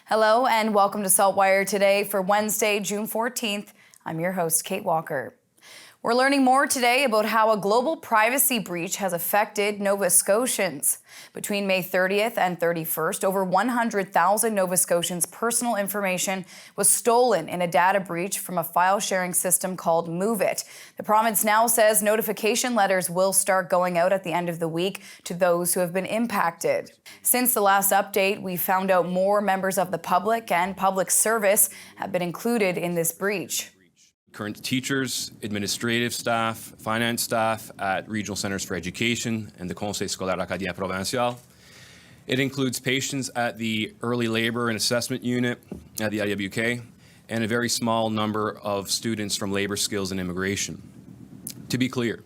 Hello and welcome to SaltWire today for Wednesday, June 14th. I'm your host, Kate Walker. We're learning more today about how a global privacy breach has affected Nova Scotians. Between May 30th and 31st, over 100,000 Nova Scotians' personal information was stolen in a data breach from a file-sharing system called MoveIt. The province now says notification letters will start going out at the end of the week to those who have been impacted. Since the last update, we found out more members of the public and public service have been included in this breach. Current teachers, administrative staff, finance staff at regional centres for education and the Conseil scolaire acadien provincial. It includes patients at the early labour and assessment unit at the IWK and a very small number of students from labour skills and immigration. To be clear,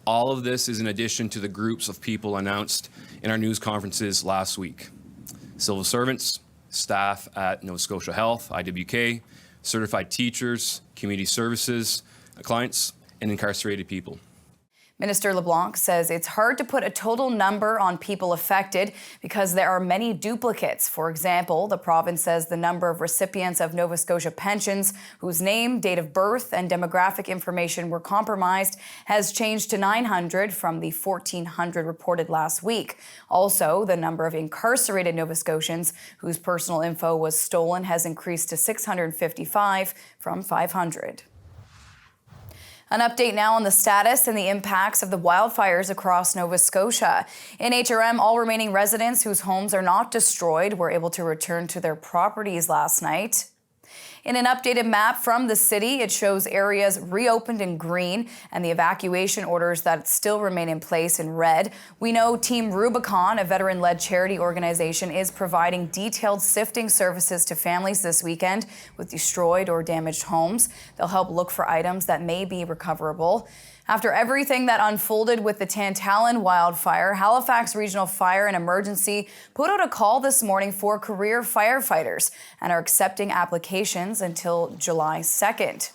all of this is in addition to the groups of people announced in our news conferences last week. Civil servants, staff at Nova Scotia Health, IWK, certified teachers, community services, clients, and incarcerated people. Minister LeBlanc says it's hard to put a total number on people affected because there are many duplicates. For example, the province says the number of recipients of Nova Scotia pensions whose name, date of birth, and demographic information were compromised has changed to 900 from the 1,400 reported last week. Also, the number of incarcerated Nova Scotians whose personal info was stolen has increased to 655 from 500. An update now on the status and the impacts of the wildfires across Nova Scotia. In HRM, all remaining residents whose homes are not destroyed were able to return to their properties last night. In an updated map from the city, it shows areas reopened in green and the evacuation orders that still remain in place in red. We know Team Rubicon, a veteran-led charity organization, is providing detailed sifting services to families this weekend with destroyed or damaged homes. They'll help look for items that may be recoverable. After everything that unfolded with the Tantalon wildfire, Halifax Regional Fire and Emergency put out a call this morning for career firefighters and are accepting applications until July 2nd.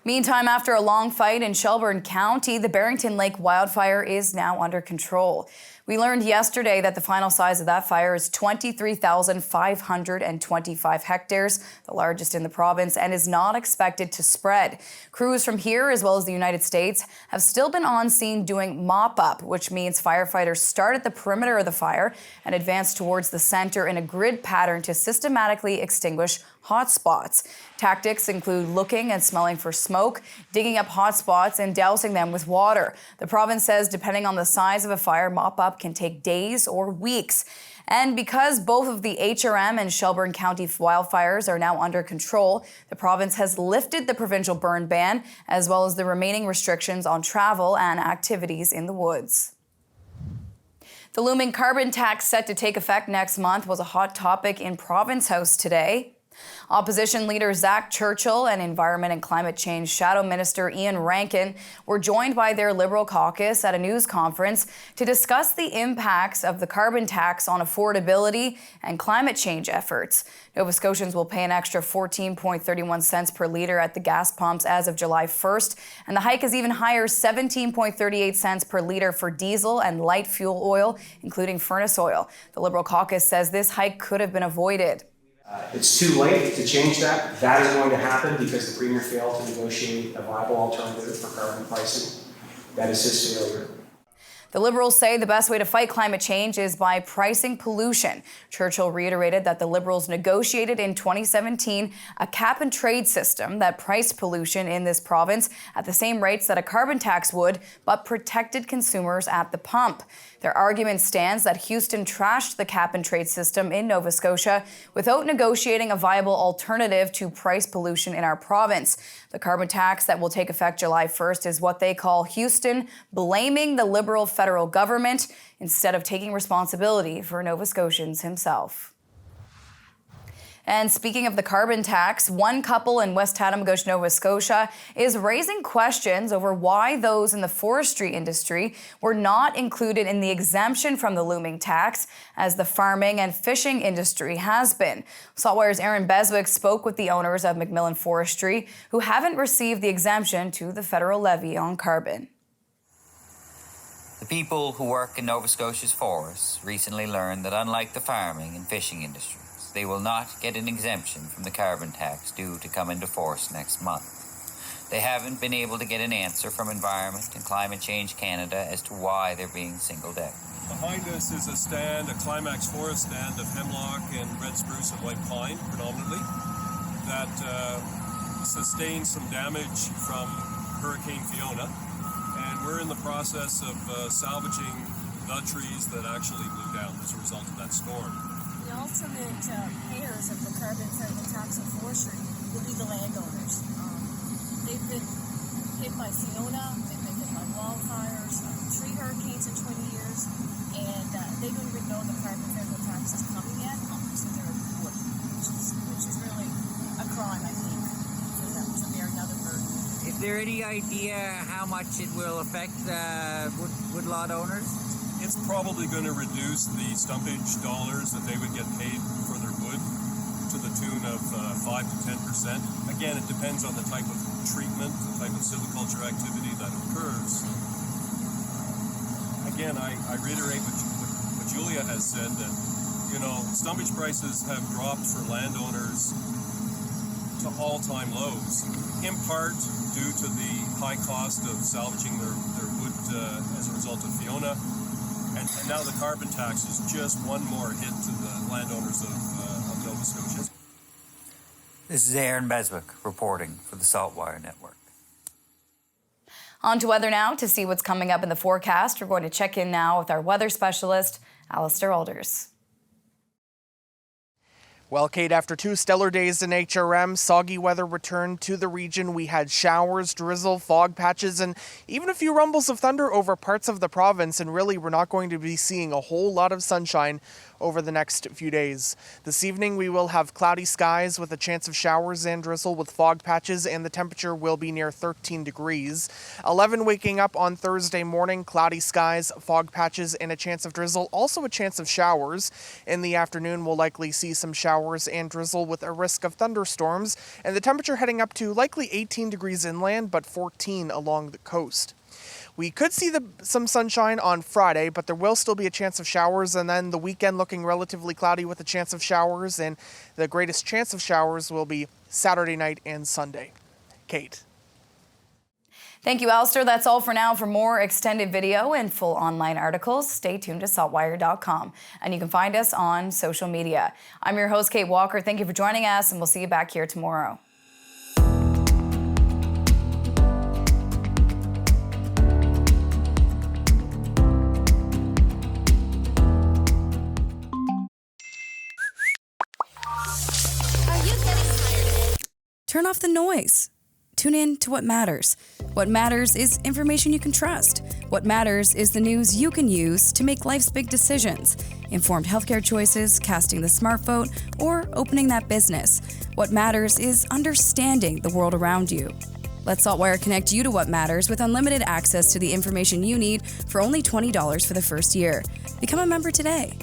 Meantime, after a long fight in Shelburne County, the Barrington Lake wildfire is now under control. We learned yesterday that the final size of that fire is 23,525 hectares, the largest in the province, and is not expected to spread. Crews from here, as well as the United States, have still been on scene doing mop-up, which means firefighters start at the perimeter of the fire and advance towards the center in a grid pattern to systematically extinguish hot spots. Tactics include looking and smelling for smoke, digging up hot spots, and dousing them with water. The province says depending on the size of a fire, mop-up can take days or weeks. And because both of the HRM and Shelburne County wildfires are now under control, the province has lifted the provincial burn ban, as well as the remaining restrictions on travel and activities in the woods. The looming carbon tax set to take effect next month was a hot topic in Province House today. Opposition leader Zach Churchill and Environment and Climate Change Shadow Minister Ian Rankin were joined by their Liberal caucus at a news conference to discuss the impacts of the carbon tax on affordability and climate change efforts. Nova Scotians will pay an extra 14.31 cents per litre at the gas pumps as of July 1st, and the hike is even higher, 17.38 cents per litre for diesel and light fuel oil, including furnace oil. The Liberal caucus says this hike could have been avoided. It's too late to change that. That is going to happen because the Premier failed to negotiate a viable alternative for carbon pricing. That is his failure. The Liberals say the best way to fight climate change is by pricing pollution. Churchill reiterated that the Liberals negotiated in 2017 a cap-and-trade system that priced pollution in this province at the same rates that a carbon tax would, but protected consumers at the pump. Their argument stands that Houston trashed the cap-and-trade system in Nova Scotia without negotiating a viable alternative to price pollution in our province. The carbon tax that will take effect July 1st is what they call Houston blaming the Liberal federal government instead of taking responsibility for Nova Scotians himself. And speaking of the carbon tax, one couple in West Haddam-Gush, Nova Scotia is raising questions over why those in the forestry industry were not included in the exemption from the looming tax, as the farming and fishing industry has been. SaltWire's Aaron Beswick spoke with the owners of Macmillan Forestry, who haven't received the exemption to the federal levy on carbon. The people who work in Nova Scotia's forests recently learned that unlike the farming and fishing industries, they will not get an exemption from the carbon tax due to come into force next month. They haven't been able to get an answer from Environment and Climate Change Canada as to why they're being singled out. Behind us is a stand, a climax forest stand of hemlock and red spruce and white pine predominantly that sustained some damage from Hurricane Fiona, and we're in the process of salvaging the trees that actually blew down as a result of that storm. The ultimate payers of the carbon-friendly tax and forestry will be the landowners. They've been hit by Fiona, they've been hit by wildfires, 3 hurricanes in 20 years, and they don't even know the carbon-friendly tax is coming yet to their wood, which is really a crime, I think, for them to bear another burden. Is there any idea how much it will affect woodlot owners? It's probably going to reduce the stumpage dollars that they would get paid for their wood to the tune of 5 to 10%. Again, it depends on the type of treatment, the type of silviculture activity that occurs. Again, I reiterate what Julia has said, that, you know, stumpage prices have dropped for landowners to all-time lows, in part due to the high cost of salvaging their wood as a result of Fiona. And now the carbon tax is just one more hit to the landowners of Nova Scotia. This is Aaron Beswick reporting for the SaltWire Network. On to weather now. To see what's coming up in the forecast, we're going to check in now with our weather specialist, Alistair Alders. Well, Kate, after 2 stellar days in HRM, soggy weather returned to the region. We had showers, drizzle, fog patches, and even a few rumbles of thunder over parts of the province. And really, we're not going to be seeing a whole lot of sunshine over the next few days. This evening, we will have cloudy skies with a chance of showers and drizzle with fog patches, and the temperature will be near 13 degrees. 11 waking up on Thursday morning, cloudy skies, fog patches, and a chance of drizzle. Also a chance of showers. In the afternoon, we'll likely see some showers and drizzle with a risk of thunderstorms, and the temperature heading up to likely 18 degrees inland, but 14 along the coast. We could see some sunshine on Friday, but there will still be a chance of showers, and then the weekend looking relatively cloudy with a chance of showers, and the greatest chance of showers will be Saturday night and Sunday. Kate. Thank you, Alistair. That's all for now. For more extended video and full online articles, stay tuned to saltwire.com. And you can find us on social media. I'm your host, Kate Walker. Thank you for joining us, and we'll see you back here tomorrow. Turn off the noise. Tune in to what matters. What matters is information you can trust. What matters is the news you can use to make life's big decisions. Informed healthcare choices, casting the smart vote, or opening that business. What matters is understanding the world around you. Let SaltWire connect you to what matters with unlimited access to the information you need for only $20 for the first year. Become a member today.